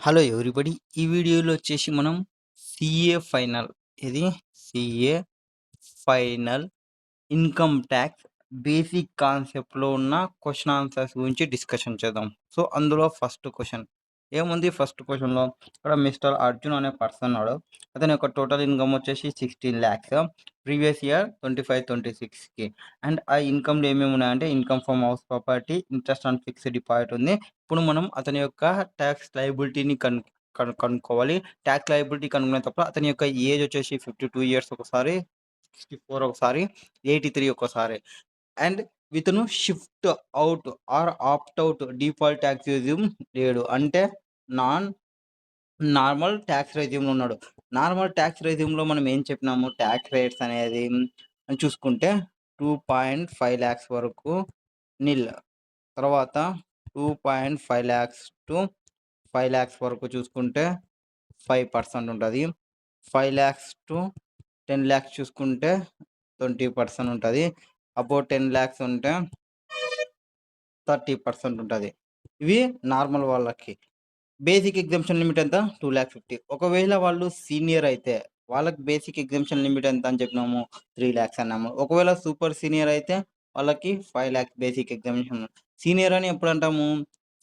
Hello everybody. ఈ వీడియోలో వచ్చేసి మనం సీఏ ఫైనల్ ఇది CA final income tax basic కాన్సెప్ట్‌లో ఉన్న క్వెషన్ ఆన్సర్స్ గురించి డిస్కషన్ చేద్దాం. సో, అందులో ఫస్ట్ క్వెషన్ ఏముంది ఫస్ట్ క్వెషన్‌లో ఇక్కడ మిస్టర్ అర్జున్ అనే పర్సన్ ఉన్నాడు. అతని యొక్క టోటల్ ఇన్కమ్ వచ్చేసి 16,00,000 ప్రీవియస్ ఇయర్ 25, 26కి అండ్ ఆ ఇన్కమ్‌లో ఏమేమి ఉన్నాయంటే income from house property, interest on fixed deposit ఉంది. ఇప్పుడు మనం అతని యొక్క టాక్స్ లయబిలిటీని కనుక్కోవాలి. టాక్స్ లయబిలిటీ కనుక్కునేటప్పుడు అతని యొక్క ఏజ్ వచ్చేసి 52 ఇయర్స్ ఒకసారి, 64 ఒకసారి, 83 ఒక్కసారి. అండ్ ఇతను shift out or opt out default tax regime లేడు. అంటే నాన్ నార్మల్ టాక్స్ రెజ్యూమ్‌లో ఉన్నాడు. నార్మల్ టాక్స్ రెజ్యూమ్‌లో మనం ఏం చెప్పినాము టాక్స్ రేట్స్ అనేది చూసుకుంటే 2.5 లాక్స్ వరకు నిల్. తర్వాత 2.5 లాక్స్ టు 5 లాక్స్ వరకు చూసుకుంటే 5% ఉంటది. 5 లాక్స్ టు 10 లాక్స్ చూసుకుంటే 20% ఉంటది. అబోవ్ 10 లాక్స్ ఉంటే 30% ఉంటది. ఇవి నార్మల్ వాళ్ళకి. బేసిక్ ఎగ్జంప్షన్ లిమిట్ ఎంత? 2,50,000. ఒకవేళ వాళ్ళు సీనియర్ అయితే వాళ్ళకి బేసిక్ ఎగ్జంప్షన్ లిమిట్ ఎంత అని చెప్పినాము? 3,00,000 అన్నాము. ఒకవేళ సూపర్ సీనియర్ అయితే వాళ్ళకి 5,00,000 బేసిక్ ఎగ్జామినేషన్. సీనియర్ అని ఎప్పుడంటాము?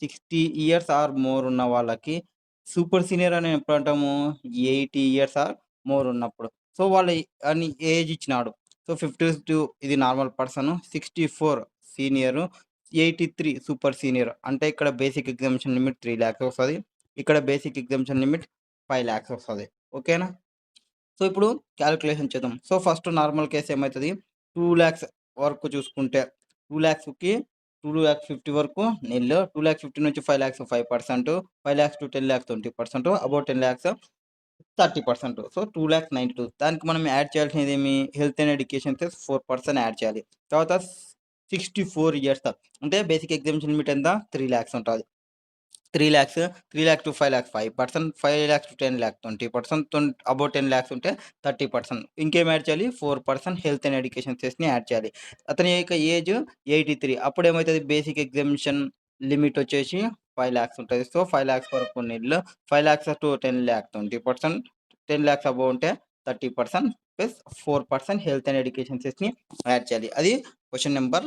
60 ఇయర్స్ ఆర్ మోర్ ఉన్న వాళ్ళకి. సూపర్ సీనియర్ అని ఎప్పుడంటాము? 80 ఇయర్స్ ఆర్ మోర్ ఉన్నప్పుడు. సో, వాళ్ళ అని ఏజ్ ఇచ్చినాడు. సో, 52 ఇది normal person, 64 senior, 83 super senior. అంటే ఇక్కడ బేసిక్ ఎగ్జామినేషన్ లిమిట్ 3,00,000 వస్తది. ఇక్కడ బేసిక్ ఎగ్జామినేషన్ లిమిట్ 5,00,000 వస్తది. ఓకేనా? సో, ఇప్పుడు కాలిక్యులేషన్ చేద్దాం. సో, ఫస్ట్ నార్మల్ కేస్ ఏమైతది? 2,00,000 వరకు చూసుకుంటే 2,00,000కి 2,50,000 వరకు నిల్. 2,50,000 నుంచి 5,00,000 5%, 5,00,000 టు 10,00,000 20%, అబోవ్ 10,00,000 30%. సో, 2,92,000 దానికి మనం యాడ్ చేయాల్సినదేమి? Health and education cess 4% add చేయాలి. తర్వాత 64 ఇయర్స్ అంటే బేసిక్ ఎగ్జామినేషన్ లిమిట్ ఎంత? 3,00,000 ఉంటది. 3,00,000, 3,00,000 to 5,00,000 5%, 5,00,000 to 10,00,000 20%, అబోవ్ 10,00,000 ఉంటే 30%. ఇంకేం యాడ్ చేయాలి? 4% హెల్త్ అండ్ ఎడ్యుకేషన్ సెస్‌ని యాడ్ చేయాలి. అతని యొక్క ఏజ్ 83 అప్పుడేమైతది? బేసిక్ ఎగ్జామినేషన్ లిమిట్ వచ్చేసి 5,00,000 ఉంటది. సో, 5,00,000 వరకు నిల్. 5,00,000 to 10,00,000 20%, 10,00,000 అబోవ్ ఉంటే 30% ప్లస్ 4% హెల్త్ అండ్ ఎడ్యుకేషన్ సెస్‌ని యాడ్ చేయాలి. అది క్వెషన్ నంబర్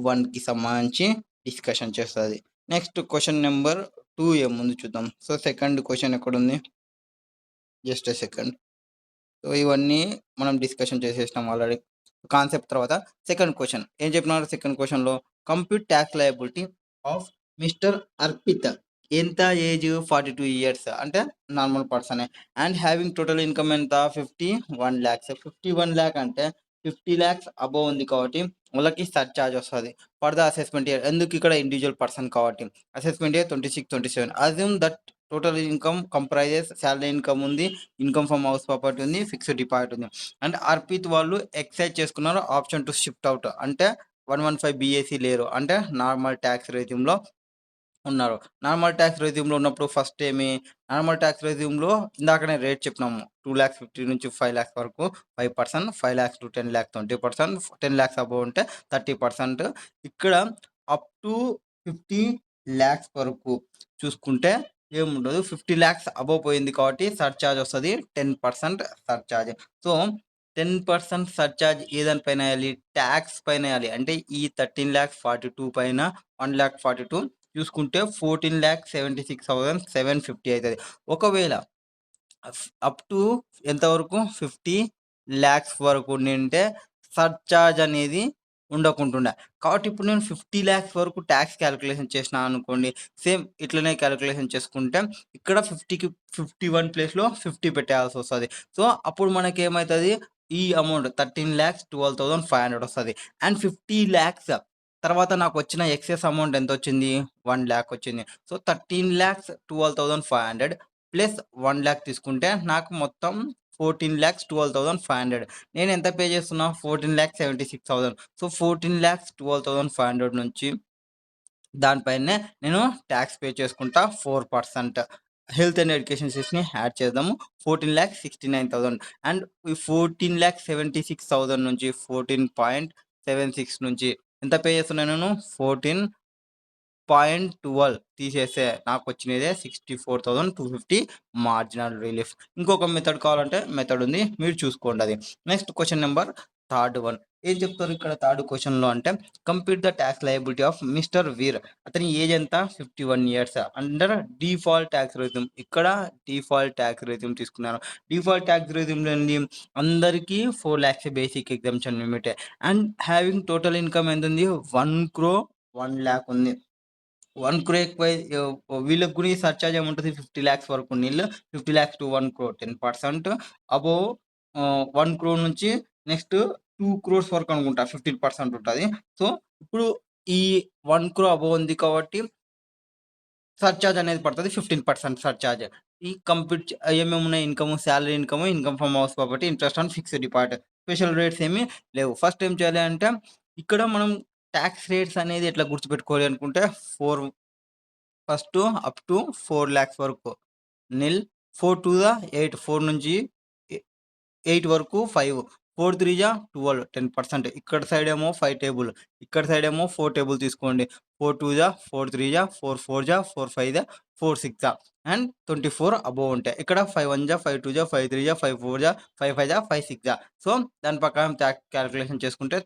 1కి సంబంధించి డిస్కషన్ చేస్తది. నెక్స్ట్ క్వెషన్ నంబర్ 2 ఏముంది చూద్దాం. సో, సెకండ్ క్వెషన్ ఎక్కడుంది? Just a second. సో, ఇవన్నీ మనం డిస్కషన్ చేసేసినాం ఆల్రెడీ. కాన్సెప్ట్ తర్వాత సెకండ్ క్వెషన్. ఏం చెప్పినారు సెకండ్ క్వెషన్‌లో? Compute tax liability of mister Arpit. ఎంత ఏజ్? 42 ఇయర్స్. అంటే నార్మల్ పర్సనే. అండ్ హావింగ్ టోటల్ ఇన్కమ్ ఎంత? 51,00,000. 51,00,000 అంటే 50,00,000 అబోవ్ ఉంది కాబట్టి వాళ్ళకి సర్చార్జ్ వస్తది. For the assessment year. ఎందుకు ఇక్కడ ఇండివిడ్యువల్ పర్సన్ కాబట్టి. Assessment year 26, 27. Assume that total income comprises salary income ఉంది, ఇన్కమ్ ఫ్రమ్ హౌస్ ప్రాపర్టీ ఉంది, ఫిక్స్డ్ డిపాజిట్ ఉంది. అండ్ అర్పిత్ వాళ్ళు ఎక్సైజ్ చేసుకున్నారు ఆప్షన్ టు షిఫ్ట్ అవుట్. అంటే 115 బీఏసీ లేరు. అంటే నార్మల్ టాక్స్ రెజ్యూమ్‌లో ఉన్నారు. నార్మల్ టాక్స్ రెజ్యూమ్‌లో ఉన్నప్పుడు ఫస్ట్ నార్మల్ టాక్స్ రెజ్యూమ్‌లో ఇందాకనే రేట్ చెప్పినాము. 2,50,000 నుంచి 5,00,000 వరకు 5%, 5,00,000 టు 10,00,000 20%, 10,00,000 అబోవ్ ఉంటే 30%. ఇక్కడ అప్ టు 50,00,000 వరకు చూసుకుంటే ఏముండదు. 50,00,000 అబోవ్ పోయింది కాబట్టి సర్చార్జ్ వస్తది. 10% సర్చార్జ్. సో, 10% సర్చార్జ్ ఏ దానిపైన ఎయాలి? టాక్స్ పైన ఎయాలి. అంటే ఈ 13,42 పైన 1,42 చూసుకుంటే 14,76,750 అయితది. ఒకవేళ అప్ టు ఎంతవరకు? 50,00,000 వరకు ఉండింటే సర్చార్జ్ అనేది ఉండకుంటుండే. కాబట్టి ఇప్పుడు నేను 50,00,000 వరకు టాక్స్ కాలిక్యులేషన్ చేసినా అనుకోండి. సేమ్ ఇట్లనే కాలిక్యులేషన్ చేసుకుంటే ఇక్కడ 50కి 51 ప్లేస్‌లో 50 పెట్టేయాల్సొస్తది. సో, అప్పుడు మనకేమైతది? ఈ అమౌంట్ 13,12,500 వస్తది. అండ్ 50,00,000 తర్వాత నాకొచ్చిన ఎక్సెస్ అమౌంట్ ఎంతొచ్చింది? 1,00,000 వచ్చింది. సో, 13,12,500 ప్లస్ 1,00,000 తీసుకుంటే నాకు మొత్తం 14,12,500. నేను ఎంత పే చేస్తున్నా? 14,76,000. సో, 14,12,500 నుంచి దానిపైనే నేను టాక్స్ పే చేసుకుంటా 4%. హెల్త్ అండ్ ఎడ్యుకేషన్ సెస్‌ని యాడ్ చేద్దాము. 14,69,000 అండ్ ఈ 14,76,000 నుంచి 14.76 నుంచి ఎంత పే చేస్తున్నా నేను? 0.12 తీసేస్తే నాకొచ్చినదే 64,250 మార్జినల్ రిలీఫ్. ఇంకొక మెథడ్ కావాలంటే మెథడ్ ఉంది. మీరు చూసుకోండి అది. Next question number third one. ఏం చెప్తారు ఇక్కడ థర్డ్ క్వెషన్‌లో అంటే compute the tax liability of mister Veer. అతని ఏజ్ ఎంత? 51 years. Under default tax regime. ఇక్కడ డిఫాల్ట్ టాక్స్ రెజ్యూమ్ తీసుకున్నాను. డిఫాల్ట్ టాక్స్ రెజ్యూమ్‌లో ఏంది? అందరికీ 4 లాక్స్ బేసిక్ ఎగ్జంప్షన్ లిమిటే. అండ్ హావింగ్ టోటల్ ఇన్‌కమ్ ఎంతుంది? 1,00,00,000 1,00,000 ఉంది. 1,00,00,000 ఎక్కువై వీళ్ళకి కూడా ఈ సర్చార్జ్ ఏముంటది? 50 లాక్స్ వరకు నీల్ 50 లాక్స్ టు 1,00,00,000 10% అబోవ్ 1,00,00,000 నుంచి నెక్స్ట్ 2,00,00,000 వరకు అనుకుంటా 15% ఉంటది. సో, ఇప్పుడు ఈ 1,00,00,000 అబోవ్ ఉంది కాబట్టి సర్చార్జ్ అనేది పడతది. 15% సర్చార్జ్. ఈ కంప్లీట్ ఏమేమున్నాయి? Income, salary income, income from house property, interest on fixed deposit. Special rates ఏమి లేవు. ఫస్ట్ ఏం చేయాలి అంటే ఇక్కడ మనం టాక్స్ రేట్స్ అనేది ఎట్లా గుర్తుపెట్టుకోవాలి అనుకుంటే 4 ఫస్టు అప్ టు 4,00,000 వరకు నిల్. 4 టూ జా 8, 4 నుంచి ఎ 8 వరకు 5, 4 త్రీ జా 12 10%. ఇక్కడ సైడ్ ఏమో 5 టేబుల్, ఇక్కడ సైడ్ ఏమో 4 టేబుల్ తీసుకోండి. 4 టూ జా 4 త్రీ జా 4 4 జా 4 5 జా 4 6 జా అండ్ 24 అబోవ్ ఉంటాయి. ఇక్కడ 5 1 జా 5 2 జా 5 3 జా 5 4 జా 5 5 జా 5 6 జా. సో, దాని ప్రకారం క్యాలిక్యులేషన్ చేసుకుంటే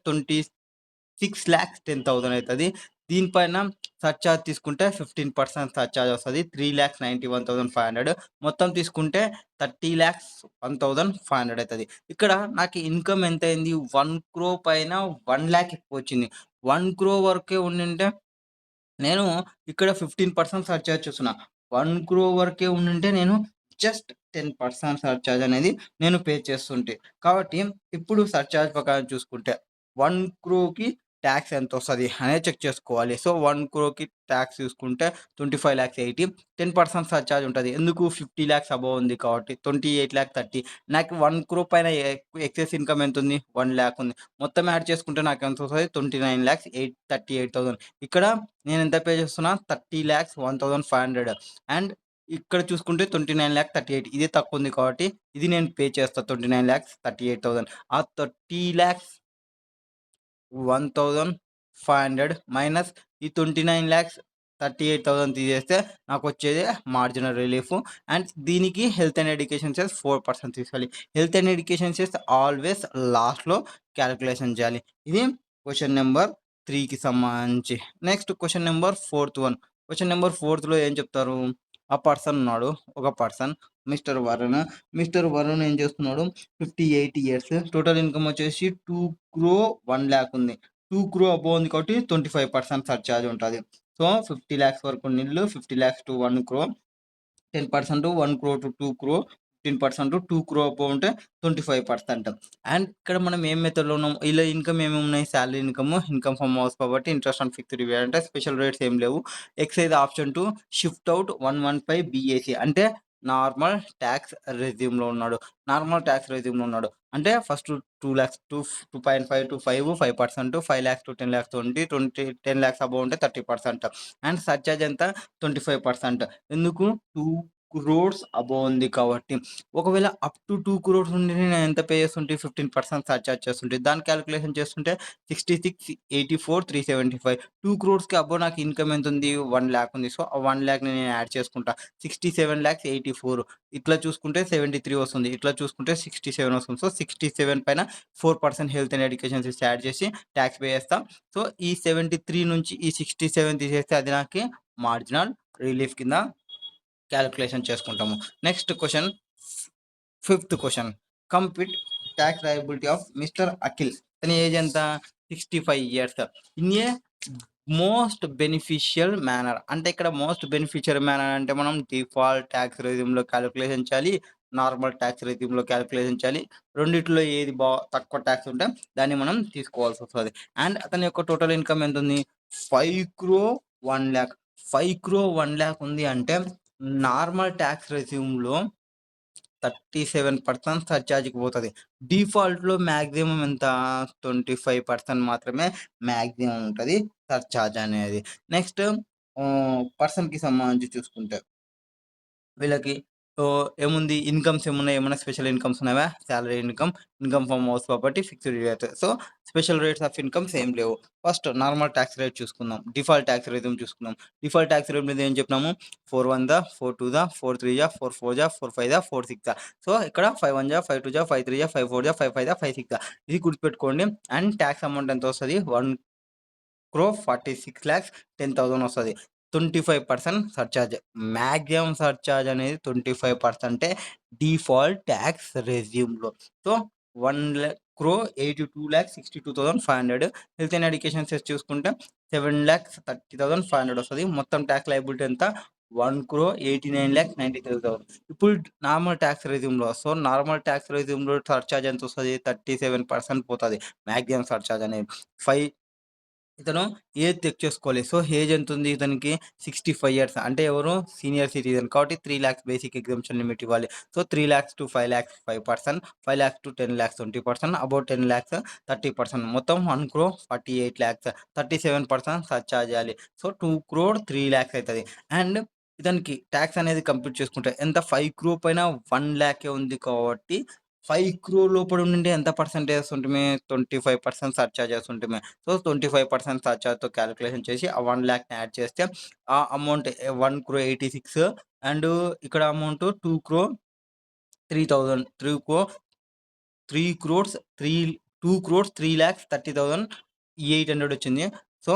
6,10,000 అయితది. దీనిపైన సర్చార్జ్ తీసుకుంటే 15% సర్చార్జ్ వస్తది. 3,91,500 మొత్తం తీసుకుంటే 30,01,500 అయితది. ఇక్కడ నాకు ఇన్‌కమ్ ఎంతయింది? 1,00,00,000 పైన 1,00,000 ఎక్కువొచ్చింది. 1,00,00,000 వరకే ఉండింటే నేను ఇక్కడ 15% సర్చార్జ్ చూస్తున్నా. 1,00,00,000 వరకే ఉండుంటే నేను జస్ట్ 10% సర్చార్జ్ అనేది నేను పే చేస్తుంటి. కాబట్టి ఇప్పుడు సర్చార్జ్ ప్రకారం చూసుకుంటే 1,00,00,000కి టాక్స్ ఎంతొస్తది అనేది చెక్ చేసుకోవాలి. సో, 1,00,00,000కి టాక్స్ చూసుకుంటే 25,80,000 10% సర్చార్జ్ ఉంటది. ఎందుకు? 50 లాక్స్ అబోవ్ ఉంది కాబట్టి 28,30,000 నాకు 1,00,00,000 పైన ఎక్సెస్ ఇన్‌కమ్ ఎంతుంది? 1,00,000 ఉంది. మొత్తం యాడ్ చేసుకుంటే నాకెంతొస్తది? 29,38,000 ఇక్కడ నేనెంత పే చేస్తున్నా? 30,01,500 అండ్ ఇక్కడ చూసుకుంటే 29,38,000 ఇదే తక్కువుంది కాబట్టి ఇది నేను పే చేస్తా 29,38,000. ఆ 30,01,500 మైనస్ ఈ 29,38,000 తీసేస్తే నాకొచ్చేది మార్జినల్ రిలీఫ్. అండ్ దీనికి హెల్త్ అండ్ ఎడ్యుకేషన్ సెస్ 4% తీసుకోవాలి. Health and education cess always లాస్ట్‌లో క్యాలిక్యులేషన్ చేయాలి. ఇది క్వెషన్ నంబర్ 3కి సంబంధించి. Next question number fourth one. Question number 4థ్‌లో ఏం చెప్తారు? ఆ పర్సన్ ఉన్నాడు. ఒక person mister Varun. Mister Varun ఏం చేస్తున్నాడు? 58 ఇయర్స్. టోటల్ ఇన్‌కమ్ వచ్చేసి 2,01,00,000 ఉంది. 2,00,000 అబోవ్ ఉంది కాబట్టి 25% సర్చార్జ్ ఉంటది. సో, 50 లాక్స్ వరకు నిల్ 50 లాక్స్ టు 1,00,00,000 10% 1,00,00,000 టు 2,00,00,000 15% 2,00,00,000 అబోవ్ ఉంటే 25%. అండ్ ఇక్కడ మనం ఏం మెథడ్‌లో ఉన్నాం? ఇలా ఇన్‌కమ్ ఏమేమి ఉన్నాయి? Salary income, income from house property, interest on fixed deposit అంటే స్పెషల్ రేట్స్ ఏం లేవు. Exercise option to shift out 115 BAC అంటే నార్మల్ టాక్స్ రెజ్యూమ్‌లో ఉన్నాడు. నార్మల్ టాక్స్ రెజ్యూమ్‌లో ఉన్నాడు. అంటే first 2 lakhs 2.5 to 5 5%, 5 lakhs to 10 lakhs 10 lakhs above ఉంటే 30% అండ్ సర్చార్జ్ ఎంత? 25%. ఎందుకు? 2,00,00,000 అబోవ్ ఉంది కాబట్టి. ఒకవేళ అప్ టు 2,00,00,000 ఉండి నేను ఎంత పే చేస్తుంటి? 15% సర్చార్జ్ చేస్తుంటి. దాని క్యాలిక్యులేషన్ చేస్తుంటే 66, 84, 375 2,00,00,000కి అబోవ్ నాకు ఇన్‌కమ్ ఎంతుంది? 1,00,000 ఉంది. సో, ఆ 1,00,000ని నేను యాడ్ చేసుకుంటా. 67,84 ఇట్లా చూసుకుంటే 73 వస్తుంది. ఇట్లా చూసుకుంటే 67 వస్తుంది. సో, 67 పైన 4% health and education cess add చేసి టాక్స్ పే చేస్తా. సో, ఈ 73 నుంచి ఈ 67 తీసేస్తే అది నాకి మార్జినల్ రిలీఫ్ కింద క్యాలిక్యులేషన్ చేసుకుంటాము. Next question fifth question. Complete tax liability of mister Akhil. ఇతని ఏజ్ ఎంత? 65 years. In a most beneficial manner అంటే ఇక్కడ మోస్ట్ బెనిఫిషియల్ మేనర్ అంటే మనం డిఫాల్ట్ టాక్స్ రెజ్యూమ్‌లో క్యాలిక్యులేషన్ చేయాలి. నార్మల్ టాక్స్ రెజ్యూమ్‌లో క్యాలిక్యులేషన్ చేయాలి. రెండిట్లో ఏది తక్కువ టాక్స్ ఉంటే దాన్ని మనం తీసుకోవాల్సొస్తది. అండ్ అతని యొక్క టోటల్ ఇన్‌కమ్ ఎంతుంది? 5,00,00,000 1,00,000 5,00,00,000 1,00,000 ఉంది అంటే నార్మల్ టాక్స్ రెజ్యూమ్‌లో 37% సర్చార్జ్‌కి పోతది. డిఫాల్ట్‌లో మాక్సిమం ఎంత? 25% మాత్రమే మాక్సిమం ఉంటది సర్చార్జ్ అనేది. నెక్స్ట్ పర్సన్‌కి సంబంధించి చూసుకుంటే వీళ్ళకి ఏముంది ఇన్‌కమ్స్ ఏమున్నాయి? ఏమన్నా స్పెషల్ ఇన్‌కమ్స్ ఉన్నావా? Salary income, income from house property, fixed rate. So, special rates of incomes ఏం లేవు. ఫస్ట్ నార్మల్ టాక్స్ రేట్ చూసుకుందాం. డిఫాల్ట్ టాక్స్ రేట్ చూసుకుందాం. డిఫాల్ట్ టాక్స్ రేట్ మీద ఏం చెప్పినాము? 4 1 4 2 4 3 4 4 4 5 4 6. సో, ఇక్కడ 5 1 5 2 5 3 5 4 5 5 5 6. ఇది గుర్తుపెట్టుకోండి. అండ్ టాక్స్ అమౌంట్ ఎంత వస్తది? 1,46,10,000 వస్తది. 25% సర్చార్జ్. మాక్సిమం సర్చార్జ్ అనేది 25% డిఫాల్ట్ టాక్స్ రెజ్యూమ్‌లో. So, 1,82,62,500 health and education cess చూసుకుంటే 7,30,500 వస్తది. మొత్తం టాక్స్ లయబిలిటీ ఎంత? 1,89,93,000. ఇప్పుడు నార్మల్ టాక్స్ రెజ్యూమ్‌లో. సో, నార్మల్ టాక్స్ రెజ్యూమ్‌లో సర్చార్జ్ ఎంత వస్తది? 37% పోతది. మాక్సిమం సర్చార్జ్ అనేది. 5 ఇతను ఏజ్ చెక్ చేసుకోవాలి. సో, ఏజ్ ఎంతుంది ఇతనికి? 65 ఇయర్స్. అంటే ఎవరు? Senior citizen. కాబట్టి 3,00,000 బేసిక్ ఎగ్జంప్షన్ లిమిట్ ఇవ్వాలి. So, 3,00,000-5,00,000 5%, 5,00,000-10,00,000 20%, above 10,00,000 30%. మొత్తం 1,48,00,000 37% సర్చార్జ్ చేయాలి. సో, 2,03,00,000 అయితది. అండ్ ఇతనికి టాక్స్ అనేది కంప్యూట్ చేసుకుంటే ఎంత? 5,00,000 పైన 1,00,000 ఉంది కాబట్టి 5,00,000 లోపల ఉండుంటే ఎంత పర్సెంటేజ్ ఉంటుమి? 25% సర్చార్జెస్ ఉంటుమి. సో, 25% సర్చార్జ్‌తో క్యాలిక్యులేషన్ చేసి ఆ 1,00,000ని యాడ్ చేస్తే ఆ అమౌంట్ 1,86,00,000 అండ్ ఇక్కడ అమౌంట్ 2,03,000 3 క్రోర్స్ 2,03,30,800 వచ్చింది. సో,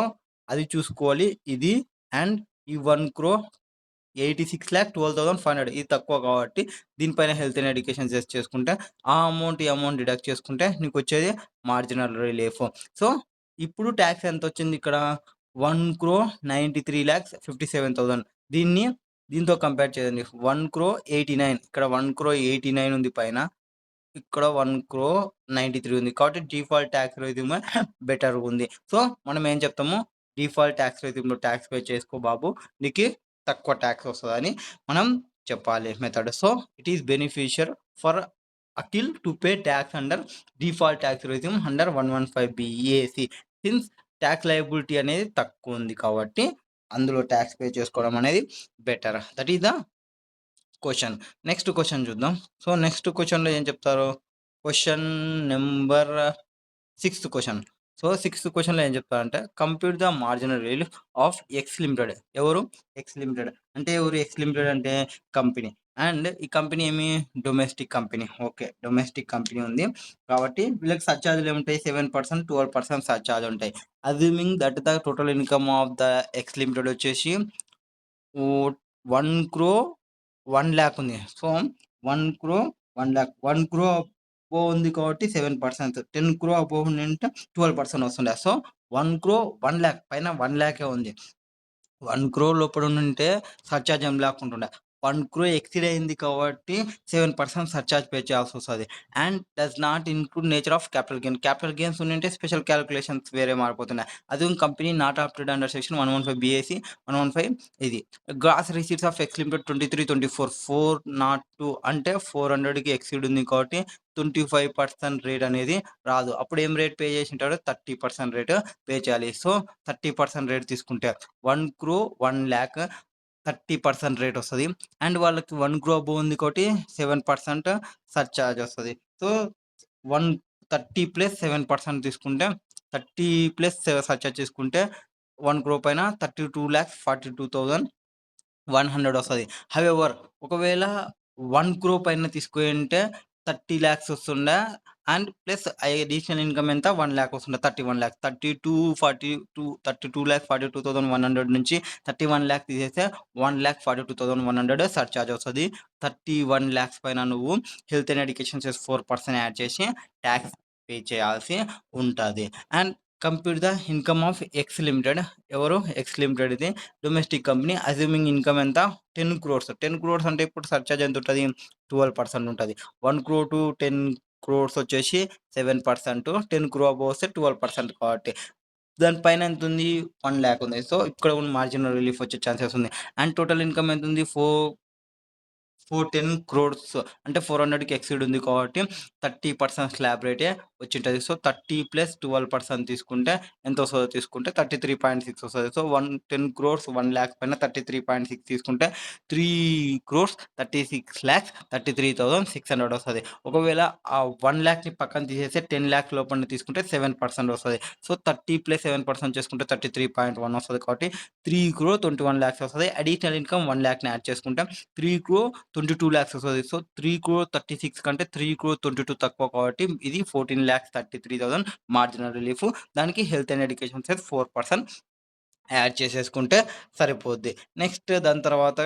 అది చూసుకోవాలి. ఇది అండ్ ఈ 1,86,12,500 ఇది తక్కువ కాబట్టి దీనిపైన హెల్త్ అండ్ ఎడ్యుకేషన్ సెస్ చేసుకుంటే ఆ అమౌంట్, ఈ అమౌంట్ డిడక్ట్ చేసుకుంటే నీకొచ్చేది మార్జినల్ రిలీఫ్. సో, ఇప్పుడు టాక్స్ ఎంతొచ్చింది ఇక్కడ? 1,93,57,000 దీన్ని దీంతో కంపేర్ చేయండి. 1,89,00,000 ఇక్కడ 1,89,00,000 ఉంది పైన. ఇక్కడ 1,93,00,000 ఉంది. కాబట్టి డిఫాల్ట్ టాక్స్ రెజ్యూమే బెటర్‌గుంది. సో, మనం ఏం చెప్తాము? డిఫాల్ట్ టాక్స్ రెజ్యూమ్‌లో టాక్స్ పే చేసుకో బాబు. నీకు తక్కువ టాక్స్ వస్తదని మనం చెప్పాలి method. So, it is beneficial for Akhil to pay tax under default tax regime under 115 BAC. Since tax liability అనేది తక్కువుంది కాబట్టి అందులో టాక్స్ పే చేసుకోవడం అనేది better. That is the question. Next question చూద్దాం. సో, నెక్స్ట్ క్వెషన్‌లో ఏం చెప్తారు? క్వెషన్ నంబర్ 6థ్ క్వెషన్. సో, 6థ్ క్వెషన్‌లో ఏం చెప్తారంటే compute the marginal relief of X limited. ఎవరు? X limited. అంటే ఎవరు? ఎక్స్ లిమిటెడ్ అంటే కంపెనీ. అండ్ ఈ కంపెనీ ఏమి? Domestic company. Okay. Domestic company ఉంది. కాబట్టి వీళ్ళకి సర్చార్జ్‌లు ఏముంటాయి? 7%, 12% సర్చార్జ్ ఉంటాయి. Assuming that the total income of the X limited వచ్చేసి 1,00,000 ఉంది. సో, 1,00,000 1,00,000 1,00,000 అబోవ్ ఉంది కాబట్టి 7%, 10,00,000 అబోవ్ ఉండింటే 12% వస్తుండే. సో, 1,00,000 1,00,000 పైన 1,00,000 ఉంది. 1,00,000 లోపల ఉండుంటే సర్చార్జ్ ఏం లేకుంటుండే. 1,00,000 ఎక్సీడ్ అయింది కాబట్టి 7% సర్చార్జ్ పే చేయాల్సొస్తది. And does not include nature of capital gain. Capital gains ఉండింటే స్పెషల్ క్యాలిక్యులేషన్స్ వేరే మారిపోతున్నాయి. అది company not opted under section 115 BAC 115 ఇది. Gross receipts of X limited 23, 24 402 అంటే 400కి ఎక్సీడ్ ఉంది కాబట్టి 25% రేట్ అనేది రాదు. అప్పుడు ఏం రేట్ పే చేసుంటాడు? 30% రేట్ పే చేయాలి. సో, 30% రేట్ తీసుకుంటే 1,00,000 1,00,000 30% రేట్ వస్తది. అండ్ వాళ్ళకి 1,00,000 అబోవ్ ఉంది కాబట్టి 7% సర్చార్జ్ వస్తది. సో, 130 ప్లస్ 7% తీసుకుంటే 30 ప్లస్ సర్చార్జ్ తీసుకుంటే 1,00,000 పైన 32,42,100 వస్తది. హౌఎవర్ ఒకవేళ 1,00,000 పైన తీసుకుంటే 30,00,000 వస్తుండే. అండ్ ప్లస్ అడిషనల్ ఇన్‌కమ్ ఎంత? 1,00,000 వస్తుండే. 31,00,000 32,42,100 నుంచి 31,00,000 తీసేస్తే 1,42,100 సర్చార్జ్ వస్తది. 31,00,000 పైన నువ్వు health and education cess 4% add చేసి టాక్స్ పే చేయాల్సి ఉంటది. And compute the income of X limited. ఎవరు? ఎక్స్ లిమిటెడ్ ఇది డొమెస్టిక్ కంపెనీ. అస్యూమింగ్ ఇన్‌కమ్ ఎంత? 10 క్రోర్స్. 10 క్రోర్స్ అంటే ఇప్పుడు సర్చార్జ్ ఎంత ఉంటది? 12% ఉంటది. 1,00,000 to 10 క్రోర్స్ వచ్చేసి 7%. 10,00,000 అబోవ్ వస్తే 12% కాబట్టి. దాని పైన ఎంతుంది? 1,00,000 ఉంది. సో, ఇక్కడ మార్జినల్ రిలీఫ్ వచ్చే ఛాన్సెస్ ఉంది. అండ్ టోటల్ ఇన్‌కమ్ ఎంతుంది? 410 క్రోర్స్ అంటే 400కి ఎక్సీడ్ ఉంది కాబట్టి 30% స్లాబ్ రేటే వచ్చింటది. సో, 30 + 12% తీసుకుంటే ఎంతొస్తదో తీసుకుంటే 33.6 వస్తది. సో, 110 క్రోర్స్ 1,00,000 పైన 33.6 తీసుకుంటే 3,36,33,600 వస్తది. ఒకవేళ ఆ 1,00,000ని పక్కన తీసేస్తే 10,00,000 లోపల తీసుకుంటే 7% వస్తది. సో, 30 + 7% చేసుకుంటే 33.1 వస్తది కాబట్టి 3,21,00,000 వస్తది. అడిషనల్ ఇన్‌కమ్ 1,00,000ని యాడ్ చేసుకుంటే 3,22,00,000 వస్తది. సో, 3,36 కంటే 3,22 తక్కువ కాబట్టి ఇది 14,33,000 మార్జినల్ రిలీఫ్. దానికి health and education cess 4% add చేసేసుకుంటే సరిపోద్ది. నెక్స్ట్ దాని తర్వాత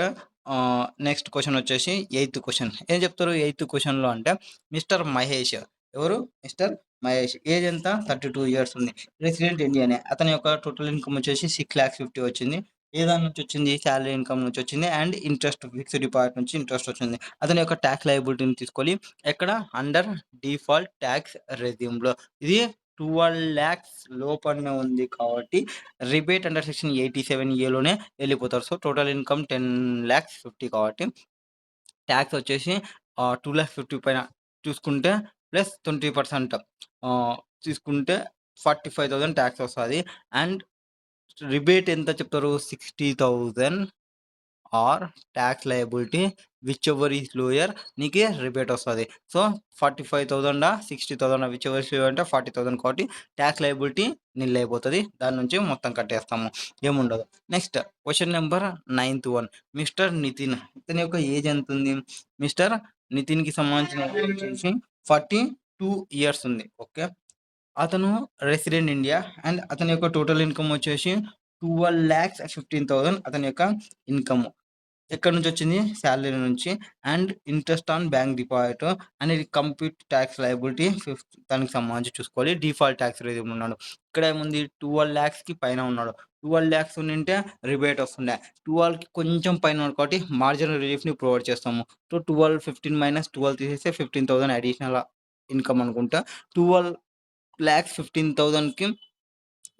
నెక్స్ట్ క్వెషన్ వచ్చేసి ఎయిత్ క్వెషన్. ఏం చెప్తారు ఎయిత్ క్వెషన్‌లో అంటే మిస్టర్ మహేష్. ఎవరు? మిస్టర్ మహేష్. ఏజ్ ఎంత? 32 ఇయర్స్ ఉంది. రెసిడెంట్ ఇండియానే. అతని యొక్క టోటల్ ఇన్‌కమ్ వచ్చేసి 6,50,000 వచ్చింది. ఏ దాని నుంచి వచ్చింది? సాలరీ ఇన్‌కమ్ నుంచి వచ్చింది. అండ్ ఇంట్రెస్ట్ ఫిక్స్డ్ డిపాజిట్ నుంచి ఇంట్రెస్ట్ వచ్చింది. అతని యొక్క టాక్స్ లయబిలిటీని తీసుకోవాలి. ఎక్కడ? అండర్ డిఫాల్ట్ టాక్స్ రెజ్యూమ్‌లో. ఇది 12,00,000 లోపలనే ఉంది కాబట్టి రిబేట్ అండర్ సెక్షన్ 87 ఏలోనే వెళ్ళిపోతారు. సో, టోటల్ ఇన్‌కమ్ 10,50,000 కాబట్టి ట్యాక్స్ వచ్చేసి 2,50,000 పైన చూసుకుంటే ప్లస్ 20% తీసుకుంటే 45,000 ట్యాక్స్ వస్తది. అండ్ రిబేట్ ఎంత చెప్తారు? 60,000 R tax liability which ever is lower నీకే రిబేట్ వస్తది. So, 45,000 60,000 which ever is lower అంటే 40,000 కాబట్టి ట్యాక్స్ లయబిలిటీ నిల్ అయిపోతది. దాని నుంచి మొత్తం కట్టేస్తాము. ఏముండదు. Next question number 9th one. Mister Nitin. ఇతని యొక్క ఏజ్ ఎంతుంది? మిస్టర్ నితిన్‌కి సంబంధించిన ఏజ్ వచ్చేసి 42 ఇయర్స్ ఉంది. ఓకే. అతను రెసిడెంట్ ఇండియా అండ్ అతని యొక్క టోటల్ ఇన్‌కమ్ వచ్చేసి 12,15,000 అతని యొక్క ఇన్‌కమ్. ఎక్కడి నుంచి వచ్చింది? సాలరీ నుంచి. And interest on bank deposit అనేది కంప్లీట్ ట్యాక్స్ లయబిలిటీ దానికి సంబంధించి చూసుకోవాలి. డిఫాల్ట్ ట్యాక్స్ రెజ్యూమ్ ఉన్నాడు. ఇక్కడ ఏముంది? 12,00,000కి పైన ఉన్నాడు. 12,00,000 ఉండింటే రిబేట్ వస్తుండే. 12కి కొంచెం పైన ఉన్నాడు కాబట్టి మార్జినల్ రిలీఫ్‌ని ప్రొవైడ్ చేస్తాము. సో, 12, 15 - 12 తీసేస్తే 15,000 అడిషనల్ ఇన్‌కమ్ అనుకుంటా. 12,15,000కి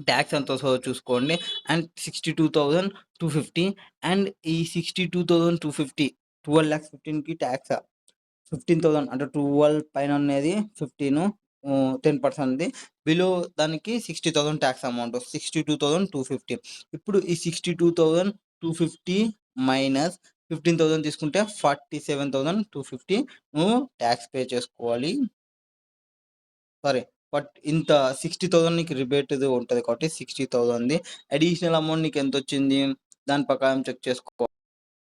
ట్యాక్స్ ఎంత వస్తదో చూసుకోండి. అండ్ 62,250 అండ్ ఈ 62,250 12,15,000కి ట్యాక్స్ 15,000 అంటే 12 పైన అనేది 15 10%ది. బిలో దానికి 60,000 ట్యాక్స్ అమౌంట్ 62,250. ఇప్పుడు ఈ 62,250 మైనస్ 15,000 తీసుకుంటే 47,250 నువ్వు ట్యాక్స్ పే చేసుకోవాలి. సారీ. బట్ ఇంత 60,000 నీకు రిబేట్‌ది ఉంటది కాబట్టి 60,000ది అడిషనల్ అమౌంట్ నీకు ఎంతొచ్చింది? దాని ప్రకారం చెక్ చేసుకో.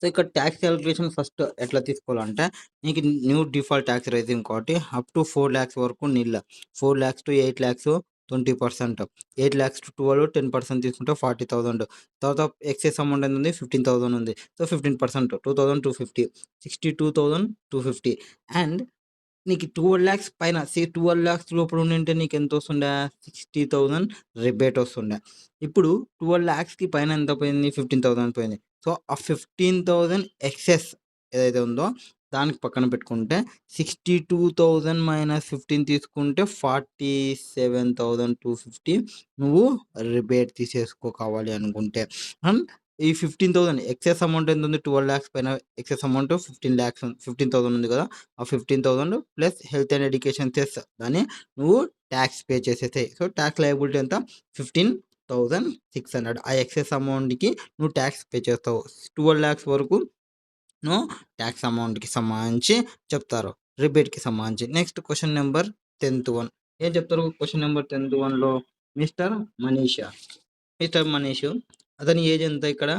సో, ఇక్కడ ట్యాక్స్ క్యాలిక్యులేషన్ ఫస్ట్ ఎట్లా తీసుకోవాలంటే నీకు న్యూ డిఫాల్ట్ ట్యాక్స్ రెజ్యూమ్ కాబట్టి అప్ టు 4,00,000 వరకు నిల్. 4,00,000 - 8,00,000 20%. 8,00,000 - 12 10% తీసుకుంటే 40,000. తర్వాత ఎక్సెస్ అమౌంట్ ఎంత ఉంది? 15,000 ఉంది. సో, 15% 2,250 62,250 అండ్ నీకు 12,00,000 పైన 12,00,000 లోపల ఉండింటే నీకెంత వస్తుండే? 60,000 రిబేట్ వస్తుండే. ఇప్పుడు 12,00,000కి పైన ఎంత పోయింది? 15,000 పోయింది. సో, ఆ 15,000 ఎక్సెస్ ఏదైతే ఉందో దానికి పక్కన పెట్టుకుంటే 62,000 - 15 తీసుకుంటే 47,250 నువ్వు రిబేట్ తీసేసుకో కావాలి అనుకుంటే. అండ్ ఈ 15,000 ఎక్సెస్ అమౌంట్ ఎంత ఉంది? 12,00,000 పైన ఎక్సెస్ అమౌంట్ 15,000 ఉంది కదా! ఆ 15,000 plus health and education cess దాన్ని నువ్వు ట్యాక్స్ పే చేసేసేయి. సో, ట్యాక్స్ లయబిలిటీ ఎంత? 15,600 ఆ ఎక్సెస్ అమౌంట్‌కి నువ్వు ట్యాక్స్ పే చేస్తావు. 12,00,000 వరకు నువ్వు ట్యాక్స్ అమౌంట్‌కి సంబంధించి చెప్తారు. రిబేట్‌కి సంబంధించి. Next question number 10th one. ఏం చెప్తారు క్వెషన్ నెంబర్ 10th వన్‌లో? మిస్టర్ మనీష్. మిస్టర్ మనీష్ అతని ఏజ్ ఎంత ఇక్కడ?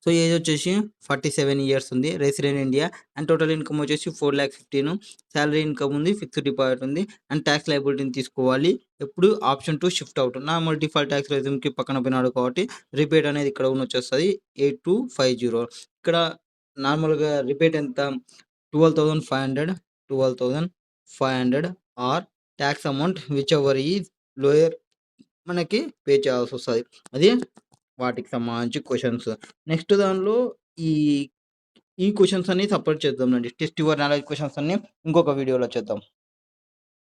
సో, ఏజ్ వచ్చేసి 47 ఇయర్స్ ఉంది. Resident India and total income వచ్చేసి 4,15,000 సాలరీ ఇన్‌కమ్ ఉంది. ఫిక్స్డ్ డిపాజిట్ ఉంది. అండ్ ట్యాక్స్ లయబిలిటీని తీసుకోవాలి. ఎప్పుడు option 2 shift out. Normal default tax రెజ్యూమ్‌కి పక్కన పోయినాడు కాబట్టి రిబేట్ అనేది ఇక్కడ వచ్చేస్తది 8250. ఇక్కడ నార్మల్‌గా రిబేట్ ఎంత? 12,500 12,500 R tax amount which ever is lower మనకి పే చేయాల్సొస్తది. అది వాటికి సంబంధించి క్వెషన్స్. నెక్స్ట్ దానిలో ఈ ఈ క్వెషన్స్ అన్ని సెపరేట్ చేద్దాంలెండి. టెస్ట్ యువర్ నాలెడ్జ్ క్వెషన్స్ అన్ని ఇంకొక వీడియోలో చేద్దాం.